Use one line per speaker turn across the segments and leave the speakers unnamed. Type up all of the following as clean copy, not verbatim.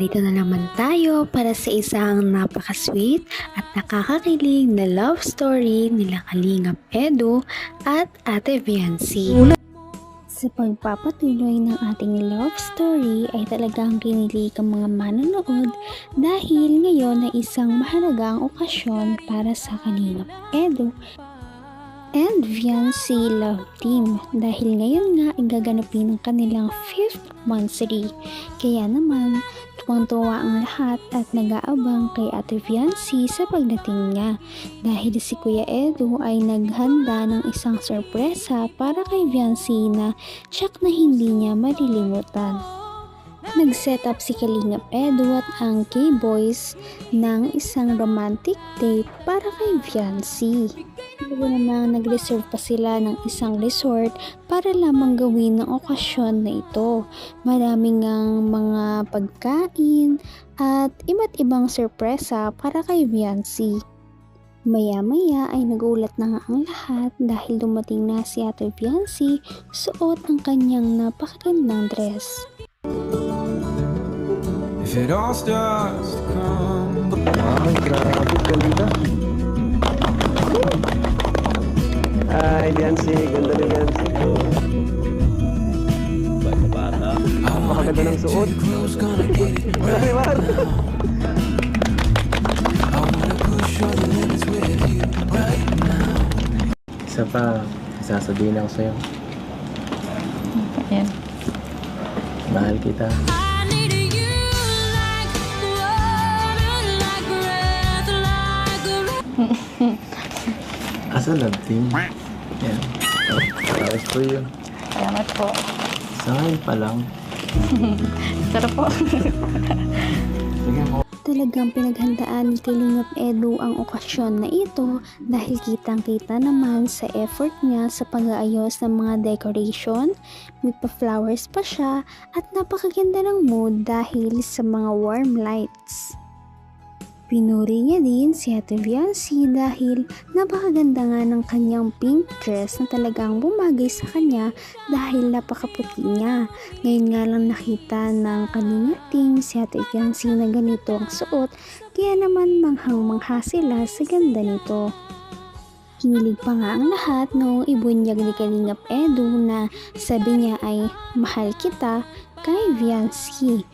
Narito na naman tayo para sa isang napaka-sweet at nakakakilig na love story nila Kalingap Edu at Ate Viancy. Sa pagpapatuloy ng ating love story ay talagang kinilig ang mga manonood dahil ngayon ay isang mahalagang okasyon para sa Kalingap Edu and Viancy love team dahil ngayon nga ay gaganapin ang kanilang 5th monthsary. Kaya naman tuwang-tuwa ang lahat at nag-aabang kay Ate Viancy sa pagdating niya dahil si Kuya Edu ay naghanda ng isang sorpresa para kay Viancy na tsak na hindi niya malilimutan. Nag-set up si Kalingap Edu at ang K-Boys ng isang romantic date para kay Viancy. Bago namang nag-reserve pa sila ng isang resort para lamang gawin ng okasyon na ito. Maraming ang mga pagkain at iba't ibang sorpresa para kay Viancy. Maya-maya ay nagulat na nga ang lahat dahil dumating na si Ate Viancy suot ang kanyang napakagandang dress.
If it all starts to come.
Ay, grabe ka dito. Ay, Viancy, ganda ni Viancy. Bata. Napakaganda ng suot. Ay, war. Isa pa, sasabihin ako sa'yo.
Ayan.
Mahal kita. Asa love team? Yan. Paris for you.
Salamat po.
Sa ngayon pa lang.
Sarap po.
Sige mo.
Talagang pinaghandaan ni Kalingap Edu ang okasyon na ito dahil kitang-kita naman sa effort niya sa pag-aayos ng mga decoration, may pa-flowers pa siya at napakaganda ng mood dahil sa mga warm lights. Pinuri niya din si Ate Viancy dahil napakaganda nga ng kanyang pink dress na talagang bumagay sa kanya dahil napakaputi niya. Ngayon nga lang nakita ng Kalingap team si Ate Viancy na ganito ang suot, kaya naman manghang-mangha sila sa ganda nito. Kinilig pa nga ang lahat noong ibunyag ni Kalingap Edu na sabi niya ay mahal kita kay Viancy.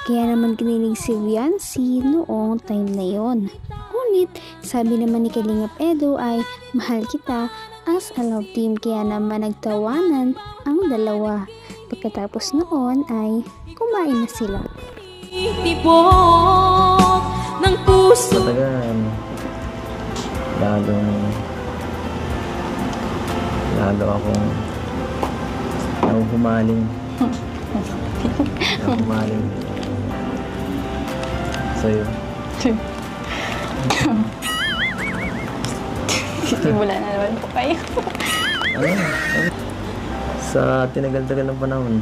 Kaya naman kinilig si Viancy noong time na yon. Ngunit sabi naman ni Kalingap Edu ay mahal kita as a love team, kaya naman nagtawanan ang dalawa. Pagkatapos noon ay kumain na sila.
Tibok ng puso.
Matagal. Lalo akong humaling. Humaling sa'yo.
Simula na naman po kayo.
Ano? Sa tinagal-tagal ng panahon,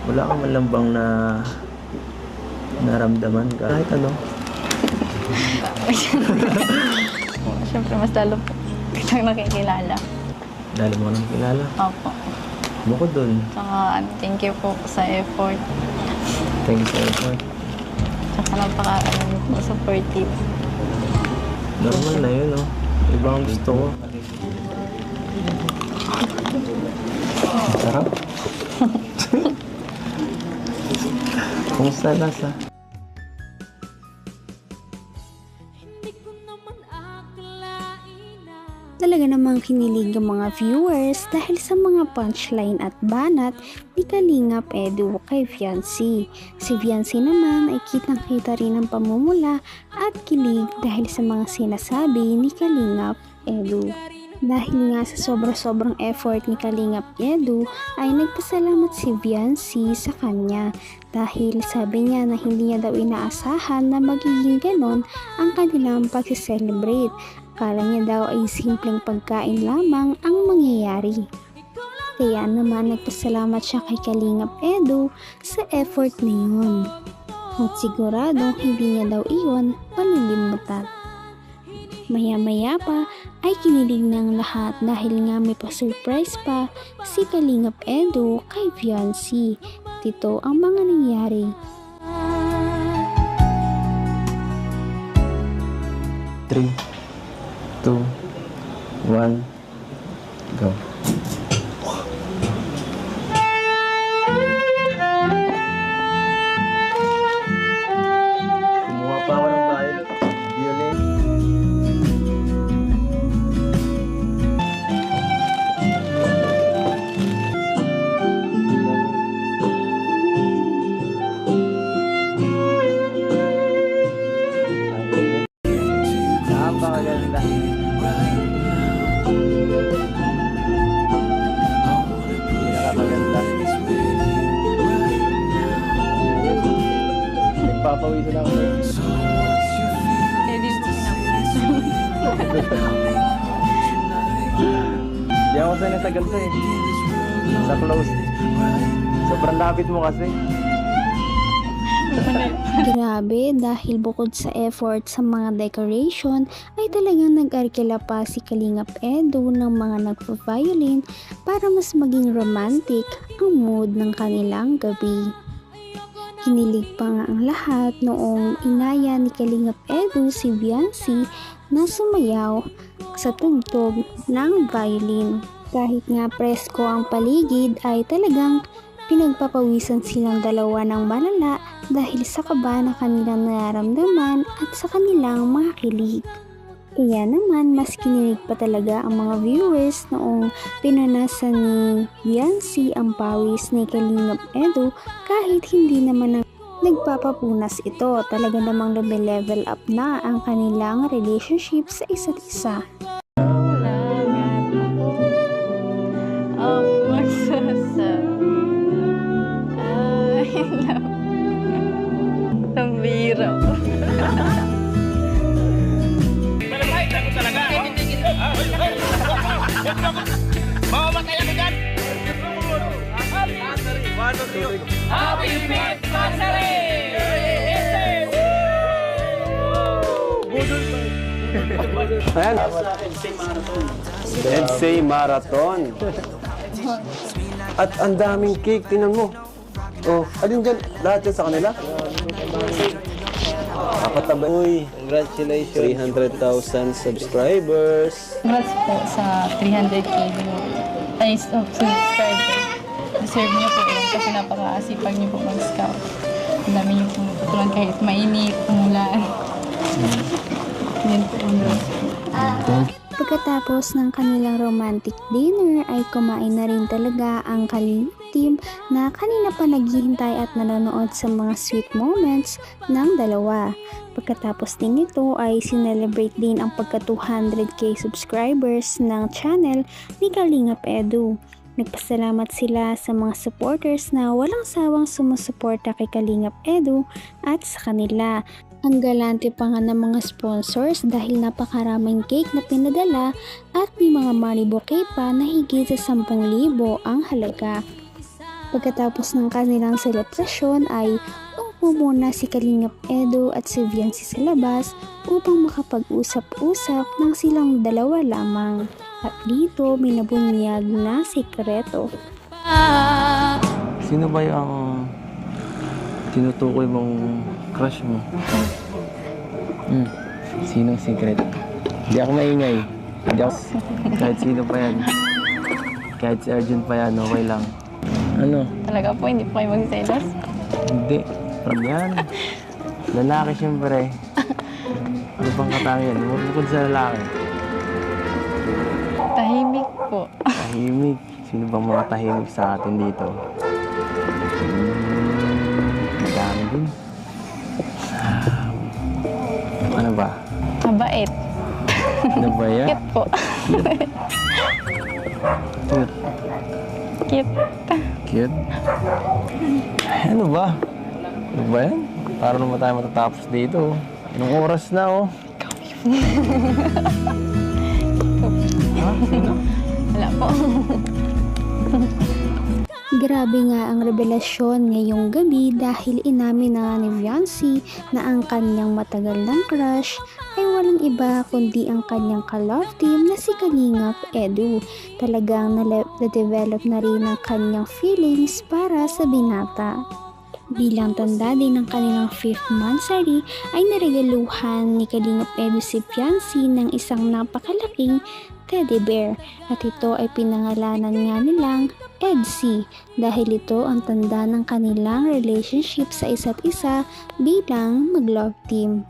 wala ka man lang bang naramdaman ka? Kahit ano?
Siyempre mas lalo po kitang nakikilala.
Dahil mo nang kilala?
Opo.
Bukod dun.
Saka thank you po sa effort.
Thank you sa effort.
Saka supportive.
Normal na yun, no? Iba ang gusto ko. Sarap. Kumusta lasa?
Talaga namang kinilig ang mga viewers dahil sa mga punchline at banat ni Kalingap Edu kay Viancy. Si Viancy naman ay kitang-kita rin ang pamumula at kilig dahil sa mga sinasabi ni Kalingap Edu. Dahil nga sa sobrang effort ni Kalingap Edu ay nagpasalamat si Viancy sa kanya dahil sabi niya na hindi niya daw inaasahan na magiging ganon ang kanilang pag-celebrate. Akala niya daw ay simpleng pagkain lamang ang mangyayari. Kaya naman nagpasalamat siya kay Kalingap Edu sa effort na yun. At sigurado hindi niya daw iyon malilimutan. Maya-maya pa ay kinilig ng lahat dahil nga may pa-surprise pa si Kalingap Edu kay Viancy. Dito ang mga nangyari.
3, 2, 1, go. Kumuha pa ako ng violin. Napakaganda. Napakaganda. Nagpapawisan ako.
Kaya din po pinapawisan.
Di ako sanay sa ganito eh. Sa close. Sobrang lapit mo kasi.
Grabe, dahil bukod sa effort sa mga decoration, ay talagang nag-arkila pa si Kalingap Edu ng mga nagpa-violin para mas maging romantic ang mood ng kanilang gabi. Kinilig pa nga ang lahat noong inaya ni Kalingap Edu si Viancy na sumayaw sa tugtog ng violin. Kahit nga presko ang paligid ay talagang pinagpapawisan silang dalawa ng malala dahil sa kaba na kanilang nararamdaman at sa kanilang mga kilig. Kaya naman mas kinilig pa talaga ang mga viewers noong pinanasan ni Viancy ang pawis ni Kalingap Edu kahit hindi naman nagpapapunas ito. Talaga namang level up na ang kanilang relationship sa isa't isa.
Tambira.
Mamamatay ako dyan! Happy Anniversary!
Ayan. Edsay Marathon. At ang daming cake, tingnan mo. Oh, alin dyan? Lahat dyan sa kanila? Kapataba. Uy, congratulations. 300,000 subscribers.
Congrats po sa 300k subscribers. Deserve niyo po yun kasi napaka-asipag niyo po mag-scout. Ang dami niyo pumututulan kahit mainit, umulan. Yan po.
Pagkatapos ng kanilang romantic dinner ay kumain na rin talaga ang Kalingap team na kanina pa naghihintay at nanonood sa mga sweet moments ng dalawa. Pagkatapos din ito ay sinelebrate din ang pagka 200k subscribers ng channel ni Kalingap Edu. Nagpasalamat sila sa mga supporters na walang sawang sumusuporta kay Kalingap Edu at sa kanila. Ang galante pa nga ng mga sponsors dahil napakaraming cake na pinadala at may mga money bouquet pa na higit sa 10,000 ang halaga. Pagkatapos ng kanilang selebrasyon ay umupo muna si Kalingap Edu at si Viancy sa labas upang makapag-usap-usap ng silang dalawa lamang. At dito may nabunyag na sikreto.
Sino ba yung tinutukoy mong crush mo? Sinong secret? Hindi ako maingay. Hindi ako... Kahit sino pa yan. Kahit si Arjun pa yan, okay lang. Ano?
Talaga po, hindi po kayo magsiselos?
Hindi. From yan. Lalaki siyempre. Ano pang katangian? Bukod sa lalaki.
Tahimik po.
Tahimik. Sino bang mga tahimik sa atin dito? Madami din. Ano ba?
Mabait.
Ano ba yan?
Cute po.
Cute.
Cute.
Cute? Ano ba? Ano ba yan? Para naman tayo matatapos dito. Anong oras na, oh? Ha? Sino?
Wala po.
Grabe nga ang revelasyon ngayong gabi dahil inamin na ni Viancy na ang kanyang matagal ng crush ay walang iba kundi ang kanyang ka-love team na si Kalingap Edu. Talagang na-develop na rin ang kanyang feelings para sa binata. Bilang tanda din ng kanilang 5th monthsary ay naregaluhan ni Kalingap Edu si Fiancé ng isang napakalaking teddy bear at ito ay pinangalanan nga nilang Edsy dahil ito ang tanda ng kanilang relationship sa isa't isa bilang mag-love team.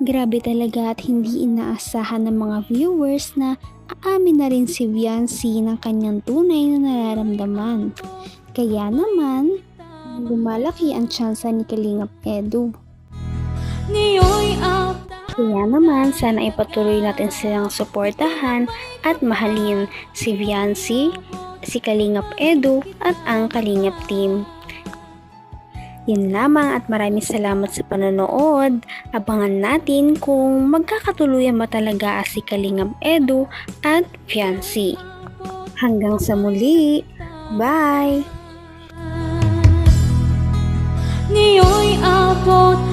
Grabe talaga at hindi inaasahan ng mga viewers na aamin na rin si Fiancé ng kanyang tunay na nararamdaman. Kaya naman, lumalaki ang tsansa ni Kalingap Edu. Kaya naman, sana ipatuloy natin silang suportahan at mahalin si Fiancé, si Kalingap Edu at ang Kalingap team. Yan lamang at maraming salamat sa panonood. Abangan natin kung magkakatuluyan ba talaga si Kalingap Edu at Fiancé. Hanggang sa muli. Bye!
Ngayon'y abot